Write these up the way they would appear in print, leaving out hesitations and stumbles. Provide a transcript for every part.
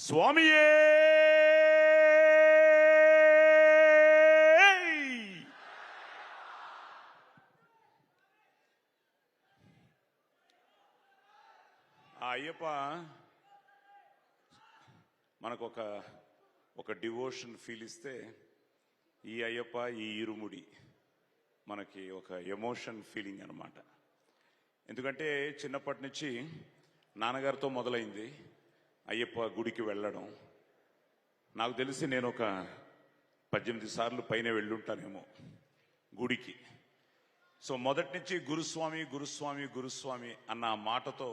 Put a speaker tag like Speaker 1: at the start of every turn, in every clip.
Speaker 1: స్వామియే అయ్యప్ప మనకు ఒక డివోషన్ ఫీల్ ఇస్తే ఈ అయ్యప్ప ఈ ఇరుముడి మనకి ఒక ఎమోషన్ ఫీలింగ్ అన్నమాట. ఎందుకంటే చిన్నప్పటి నుంచి నాన్నగారితో మొదలైంది అయ్యప్ప గుడికి వెళ్ళడం. నాకు తెలిసి నేను ఒక 18 సార్లు పైన వెళ్ళుంటానేమో గుడికి. సో మొదటి నుంచి గురుస్వామి గురుస్వామి గురుస్వామి అన్న మాటతో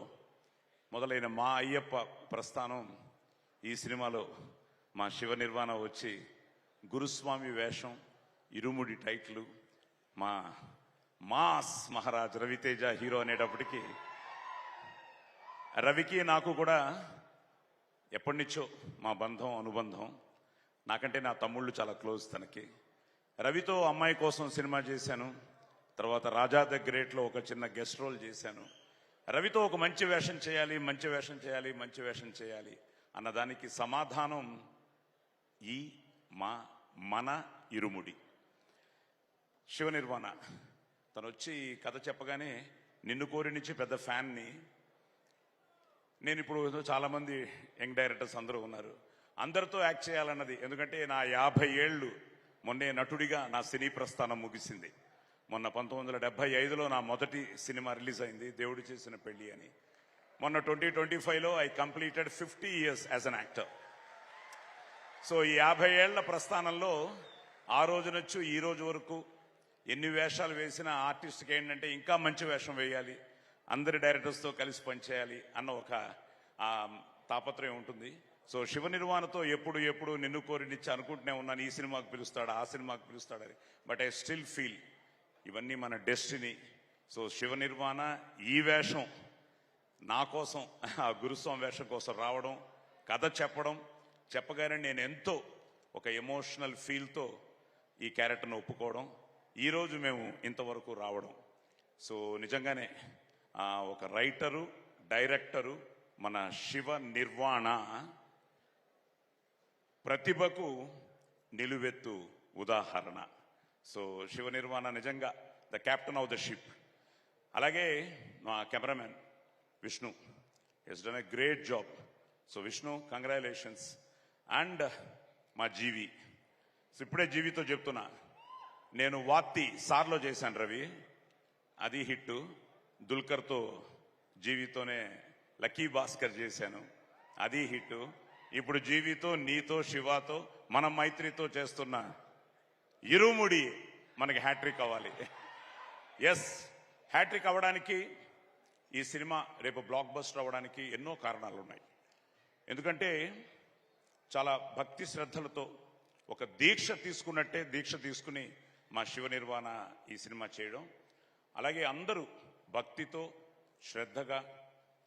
Speaker 1: మొదలైన మా అయ్యప్ప ప్రస్థానం ఈ సినిమాలో మా శివ నిర్వాణ వచ్చి గురుస్వామి వేషం, ఇరుముడి టైటిల్, మా మాస్ మహారాజ్ రవితేజ హీరో అనేటప్పటికీ రవికి నాకు కూడా ఎప్పటి నుంచో మా బంధం అనుబంధం. నాకంటే నా తమ్ముళ్ళు చాలా క్లోజ్ తనకి. రవితో అమ్మాయి కోసం సినిమా చేశాను, తర్వాత రాజా ద గ్రేట్లో ఒక చిన్న గెస్ట్ రోల్ చేశాను. రవితో ఒక మంచి వేషం చేయాలి, మంచి వేషం చేయాలి, మంచి వేషం చేయాలి అన్నదానికి సమాధానం ఈ మన ఇరుముడి. శివ నిర్వాణ తను వచ్చి కథ చెప్పగానే నిన్ను కోరి నుంచి పెద్ద ఫ్యాన్ని. నేను ఇప్పుడు చాలామంది యంగ్ డైరెక్టర్స్ అందరూ ఉన్నారు, అందరితో యాక్ట్ చేయాలన్నది. ఎందుకంటే నా 50 ఏళ్ళు మొన్నే నటుడిగా నా సినీ ప్రస్థానం ముగిసింది. మొన్న 1975లో నా మొదటి సినిమా రిలీజ్ అయింది, దేవుడు చేసిన పెళ్లి అని. మొన్న 2025లో I completed 50 years as an actor. So ఈ 50 ఏళ్ల ప్రస్థానంలో ఆ రోజు నుంచి ఈ రోజు వరకు ఎన్ని వేషాలు వేసిన ఆర్టిస్ట్కి ఏంటంటే ఇంకా మంచి వేషం వేయాలి, అందరి డైరెక్టర్స్తో కలిసి పనిచేయాలి అన్న ఒక తాపత్రయం ఉంటుంది. సో శివ నిర్వాణతో ఎప్పుడు నిన్ను కోరినిచ్చి అనుకుంటూనే ఉన్నాను, ఈ సినిమాకు పిలుస్తాడు, ఆ సినిమాకు పిలుస్తాడని. బట్ ఐ స్టిల్ ఫీల్ ఇవన్నీ మన డెస్టినీ. సో శివ నిర్వాణ ఈ వేషం నా కోసం, ఆ గురుస్వామి వేషం కోసం రావడం, కథ చెప్పగానే నేను ఎంతో ఒక ఎమోషనల్ ఫీల్తో ఈ క్యారెక్టర్ను ఒప్పుకోవడం, ఈరోజు మేము ఇంతవరకు రావడం. సో నిజంగానే ఒక రైటరు, డైరెక్టరు మన శివ నిర్వాణ ప్రతిభకు నిలువెత్తు ఉదాహరణ. సో శివ నిర్వాణ నిజంగా the captain of the ship. అలాగే మా cameraman Vishnu has done a great job. So Vishnu, congratulations. And మా జీవి. సో ఇప్పుడే జీవితో చెప్తున్నా, నేను వాత్తి సార్లో చేశాను రవి, అది హిట్. దుల్కర్తో జీవితోనే లక్కీ భాస్కర్ చేశాను, అది హిట్. ఇప్పుడు జీవితో, నీతో, శివాతో, మన మైత్రితో చేస్తున్న ఇరుముడి మనకి హ్యాట్రిక్ అవ్వాలి. ఎస్, హ్యాట్రిక్ అవ్వడానికి ఈ సినిమా రేపు బ్లాక్ బస్టర్ అవ్వడానికి ఎన్నో కారణాలు ఉన్నాయి. ఎందుకంటే చాలా భక్తి శ్రద్ధలతో ఒక దీక్ష తీసుకున్నట్టే దీక్ష తీసుకుని మా శివ నిర్వాణ ఈ సినిమా చేయడం. అలాగే అందరూ భక్తితో శ్రద్ధగా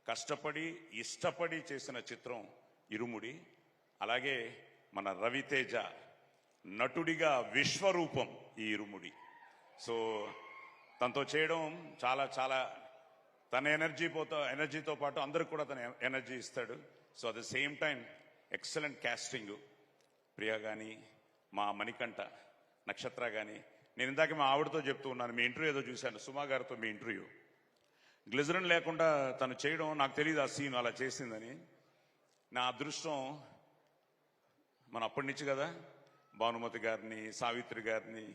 Speaker 1: కష్టపడి ఇష్టపడి చేసిన చిత్రం ఇరుముడి. అలాగే మన రవితేజ నటుడిగా విశ్వరూపం ఈ ఇరుముడి. సో తనతో చేయడం చాలా తన ఎనర్జీతో పాటు అందరికి కూడా తన ఎనర్జీ ఇస్తాడు. So at the same time excellent casting. Priya కానీ, మా మణికంఠ, నక్షత్ర కానీ. నేను ఇందాక మా ఆవిడతో చెప్తూ ఉన్నాను, మీ ఇంటర్వ్యూ ఏదో చూశాను, సుమా గారితో మీ ఇంటర్వ్యూ. గ్లిజరిన్ లేకుండా తను చేయడం నాకు తెలియదు, ఆ సీన్ అలా చేసిందని. నా అదృష్టం మన అప్పటి నుంచి కదా భానుమతి గారిని, సావిత్రి గారిని,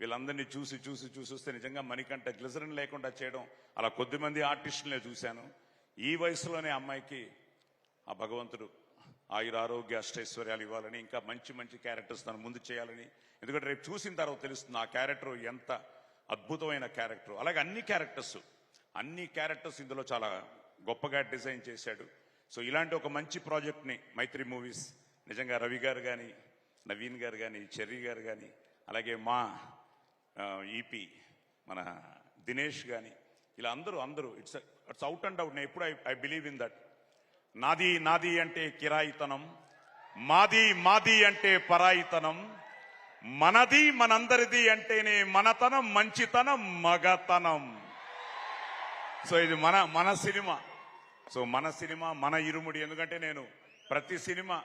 Speaker 1: వీళ్ళందరినీ చూసి వస్తే నిజంగా మణికంఠ గ్లిజరిన్ లేకుండా చేయడం అలా కొద్దిమంది ఆర్టిస్టులనే చూశాను. ఈ వయసులోనే అమ్మాయికి ఆ భగవంతుడు ఆయురారోగ్య అష్టైశ్వర్యాలు ఇవ్వాలని, ఇంకా మంచి క్యారెక్టర్స్ తను ముందు చేయాలని. ఎందుకంటే రేపు చూసిన తర్వాత తెలుస్తుంది ఆ క్యారెక్టర్ ఎంత అద్భుతమైన క్యారెక్టర్. అలాగే అన్ని క్యారెక్టర్స్ ఇందులో చాలా గొప్పగా డిజైన్ చేశాడు. సో ఇలాంటి ఒక మంచి ప్రాజెక్ట్ని మైత్రి మూవీస్ నిజంగా రవి గారు కానీ, నవీన్ గారు కానీ, చెర్రీ గారు కానీ, అలాగే మా ఈపీ మన దినేష్ కానీ, ఇలా అందరూ ఇట్స్ అవుట్ అండ్ అవుట్. నేను ఎప్పుడు ఐ బిలీవ్ ఇన్ దట్. నాది అంటే కిరాయితనం, మాది అంటే పరాయితనం, మనది మనందరిది అంటేనే మనతనం, మంచితనం, మగతనం. సో ఇది మన సినిమా. సో మన సినిమా, మన ఇరుముడి. ఎందుకంటే నేను ప్రతి సినిమా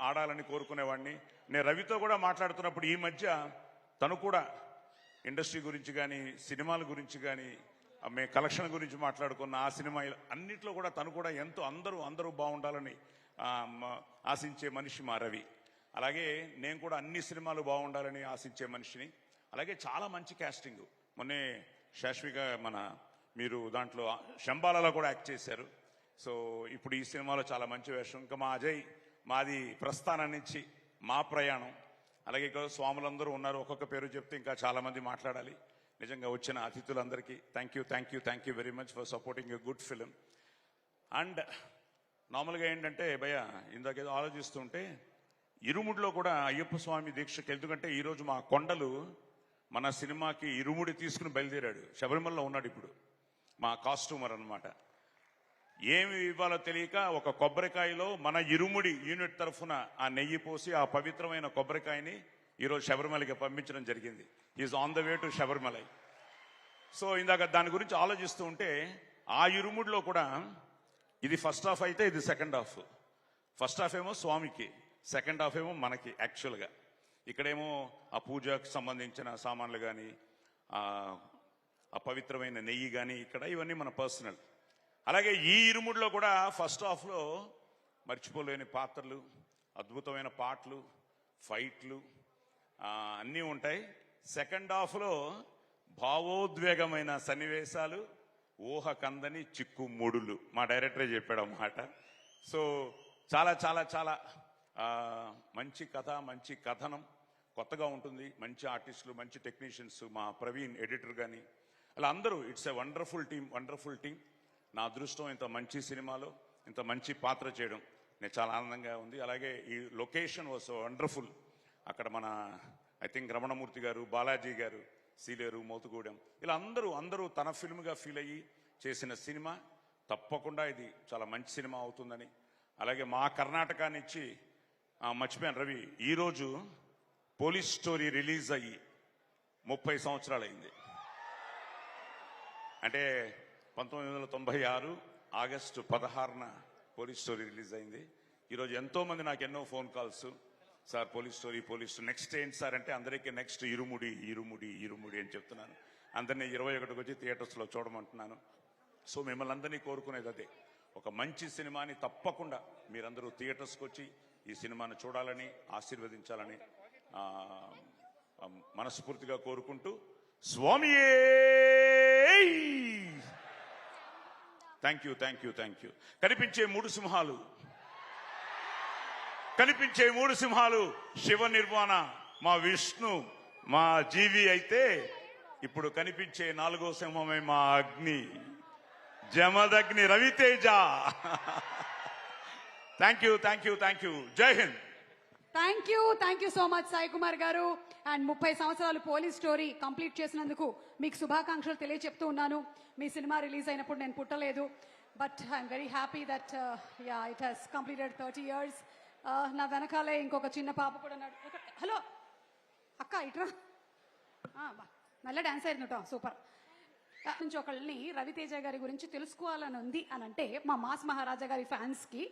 Speaker 1: ఆడాలని కోరుకునేవాడిని. నేను రవితో కూడా మాట్లాడుతున్నప్పుడు ఈ మధ్య తను కూడా ఇండస్ట్రీ గురించి కానీ సినిమాల గురించి కానీ మే కలెక్షన్ గురించి మాట్లాడుకున్న ఆ సినిమా అన్నిట్లో కూడా తను కూడా ఎంతో అందరూ బాగుండాలని ఆశించే మనిషి మా రవి. అలాగే నేను కూడా అన్ని సినిమాలు బాగుండాలని ఆశించే మనిషిని. అలాగే చాలా మంచి క్యాస్టింగ్. మొన్నే శాశ్విక మీరు దాంట్లో శంబాలలో కూడా యాక్ట్ చేశారు. సో ఇప్పుడు ఈ సినిమాలో చాలా మంచి వేషం. ఇంకా మా అజయ్, మాది ప్రస్థానం నుంచి మా ప్రయాణం. అలాగే ఇక్కడ స్వాములందరూ ఉన్నారు, ఒక్కొక్క పేరు చెప్తే ఇంకా చాలా మంది మాట్లాడాలి. నిజంగా వచ్చిన అతిథులందరికీ thank you very much for supporting a good film. And నార్మల్గా ఏంటంటే భయ్య ఇందాకేదో ఆలోచిస్తుంటే ఇరుముడిలో కూడా అయ్యప్ప స్వామి దీక్షకి, ఎందుకంటే ఈరోజు మా కొండలు మన సినిమాకి ఇరుముడి తీసుకుని బయలుదేరాడు. శబరిమలలో ఉన్నాడు ఇప్పుడు మా కాస్ట్యూమర్ అన్నమాట. ఏమి ఇవ్వాలో తెలియక ఒక కొబ్బరికాయలో మన ఇరుముడి యూనిట్ తరఫున ఆ నెయ్యి పోసి ఆ పవిత్రమైన కొబ్బరికాయని ఈరోజు శబరిమలకి పంపించడం జరిగింది. Is on the way to Sabarimalai. So ఇందాక దాని గురించి ఆలోచిస్తూ ఉంటే ఆ ఇరుముడిలో కూడా ఇది ఫస్ట్ హాఫ్ అయితే ఇది సెకండ్ హాఫ్. ఫస్ట్ హాఫ్ ఏమో స్వామికి, సెకండ్ హాఫ్ ఏమో మనకి. యాక్చువల్గా ఇక్కడేమో ఆ పూజకు సంబంధించిన సామాన్లు కానీ ఆ పవిత్రమైన నెయ్యి కానీ ఇక్కడ ఇవన్నీ మన పర్సనల్. అలాగే ఈ ఇరుముడిలో కూడా ఫస్ట్ హాఫ్లో మర్చిపోలేని పాత్రలు, అద్భుతమైన పాటలు, ఫైట్లు అన్నీ ఉంటాయి. సెకండ్ హాఫ్లో భావోద్వేగమైన సన్నివేశాలు, ఊహ కందని చిక్కుముడులు. మా డైరెక్టరే చెప్పాడు అన్నమాట. సో చాలా చాలా చాలా మంచి కథ, మంచి కథనం, కొత్తగా ఉంటుంది. మంచి ఆర్టిస్టులు, మంచి టెక్నీషియన్స్, మా ప్రవీణ్ ఎడిటర్ కానీ అలా అందరూ. It's a wonderful team. నా అదృష్టం ఇంత మంచి సినిమాలో ఇంత మంచి పాత్ర చేయడం నేను చాలా ఆనందంగా ఉంది. అలాగే ఈ లొకేషన్ వాస్ వండర్ఫుల్. అక్కడ ఐ థింక్ రమణమూర్తి గారు, బాలాజీ గారు, సీలేరు, మోతుగూడెం, ఇలా అందరూ తన ఫిల్మ్గా ఫీల్ అయ్యి చేసిన సినిమా. తప్పకుండా ఇది చాలా మంచి సినిమా అవుతుందని. అలాగే మా కర్ణాటక నుంచి మర్చిపోయాను రవి, ఈరోజు పోలీస్ స్టోరీ రిలీజ్ అయ్యి 30 సంవత్సరాలు అయింది. అంటే 1996 ఆగస్టు 16న పోలీస్ స్టోరీ రిలీజ్ అయింది. ఈరోజు ఎంతో మంది నాకు ఎన్నో phone calls, sir police story next ఏంటి సార్ అంటే అందరికీ నెక్స్ట్ ఇరుముడి అని చెప్తున్నాను. అందరినీ 21కి వచ్చి థియేటర్స్లో చూడమంటున్నాను. సో మిమ్మల్ని అందరినీ కోరుకునేది అదే, ఒక మంచి సినిమాని తప్పకుండా మీరందరూ థియేటర్స్కి వచ్చి ఈ సినిమాను చూడాలని, ఆశీర్వదించాలని మనస్ఫూర్తిగా కోరుకుంటూ స్వామియే థ్యాంక్ యూ. కనిపించే మూడు సింహాలు శివ నిర్వాణ, మా విష్ణు, మా జీవి అయితే ఇప్పుడు కనిపించే 4వ సింహమే మా అగ్ని, Jamadagni Raviteja. Thank you. Jai Hind.
Speaker 2: Thank you so much Sai Kumar garu. And 30 సంవత్సరాలు పోలీస్ స్టోరీ కంప్లీట్ చేసినందుకు మీకు శుభాకాంక్షలు తెలియజెప్తూ ఉన్నాను. మీ సినిమా రిలీజ్ అయినప్పుడు నేను పుట్టలేదు, but I'm very happy that it has completed 30 years. నా వెనకాలే ఇంకొక చిన్న పాప కూడా హలో అక్క ఇట్రా, నల్ల డాన్స్ అయిందట, సూపర్. నుంచి ఒకళ్ళని రవితేజ గారి గురించి తెలుసుకోవాలని ఉంది అని అంటే మా మాస్ మహారాజా గారి ఫ్యాన్స్కి